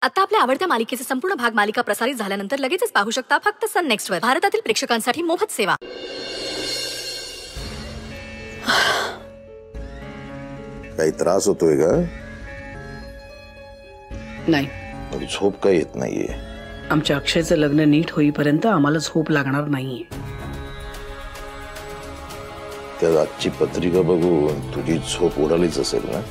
आता आपल्या आवडत्या मालिकेचे संपूर्ण भाग मालिका प्रसारित झाल्यानंतर लगेचच पाहू शकता फक्त सन नेक्स्ट वर. भारतातील प्रेक्षकांसाठी मोफत सेवा. काही त्रास होतोय का? नाही. झोप काही येत नाहीये. आमच्या अक्षयचं लग्न नीट होईपर्यंत आम्हाला झोप लागणार नाहीये. त्या आजची पत्रिका बघून तुझी झोप उडालीच असेल ना?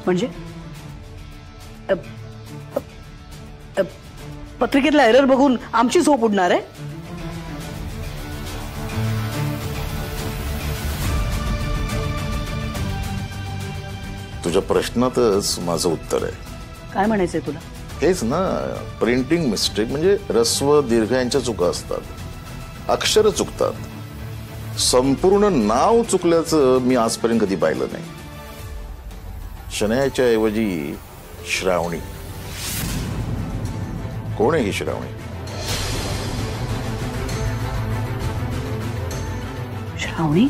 म्हणजे पत्रिकेतला एरर बघून आमची झोप उडणार आहे? तुझ्या प्रश्नातच माझं उत्तर आहे. काय म्हणायचंय तुला? हेच ना, प्रिंटिंग मिस्टेक म्हणजे रस्व दीर्घ यांच्या चुका असतात, अक्षर चुकतात. संपूर्ण नाव चुकल्याचं मी आजपर्यंत कधी पाहिलं नाही. शनयाच्या ऐवजी श्रावणी. कोण आहे ही श्रावणी? श्रावणी?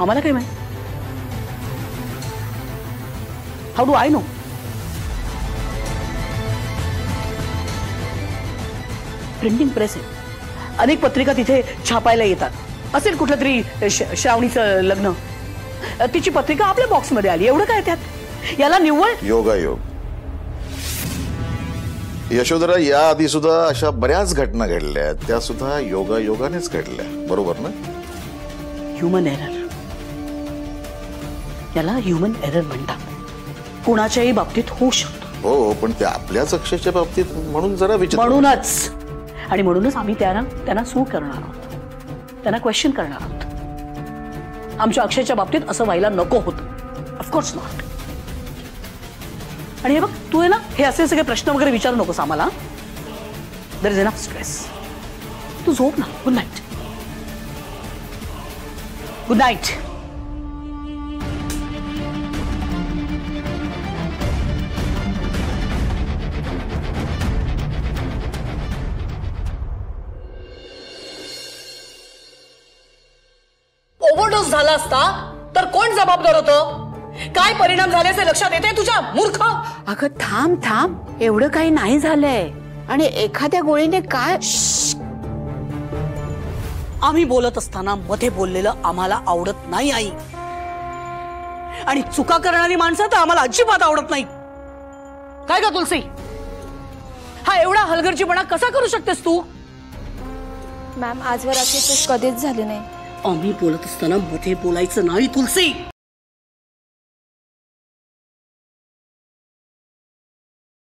आम्हाला काय माहिती? How do I know? Printing press आहे, अनेक पत्रिका तिथे छापायला येतात. असेल कुठलं तरी श्रावणीचं लग्न, तिची पत्रिका आपल्या बॉक्स मध्ये आली. एवढं काय त्यात? याला निव्वळ योगायोग. यशोधरा, या आधी सुद्धा अशा बऱ्याच घटना घडल्या, त्या सुद्धा योगायोगानेच घडल्या, बरोबर ना? ह्युमन एरर, याला ह्युमन एरर म्हणतात. कुणाच्याही बाबतीत होऊ शकतो. हो, पण त्या आपल्याच अक्षयच्या बाबतीत म्हणून जरा विचित्र. म्हणूनच आम्ही त्यांना सू करणार आहोत, त्यांना क्वेश्चन करणार आहोत. आमच्या अक्षयच्या बाबतीत असं व्हायला नको होतं. Of course not. आणि हे बघ, तू आहे ना, हे असे सगळे प्रश्न वगैरे विचारू नकोस आम्हाला. There is enough stress. तू झोप ना. Good night. Good night. Overdose झाला असता तर कोण जबाबदार होतं? काय परिणाम झाल्याचे लक्षात येते तुझ्या मूर्ख? अगं थांब थांब, एवढं काही नाही झालंय. आणि एखाद्या गोळीने काय? आम्ही बोलत असताना मध्ये बोललेलं आम्हाला आवडत नाही आई. आणि चुका करणारी माणसं तर आम्हाला अजिबात आवडत नाही. काय का तुलसी, हा एवढा हलगर्जीपणा कसा करू शकतेस तू? मॅम, आजवर असे कधीच झाले नाही. आम्ही बोलत असताना मध्ये बोलायचं नाही तुलसी.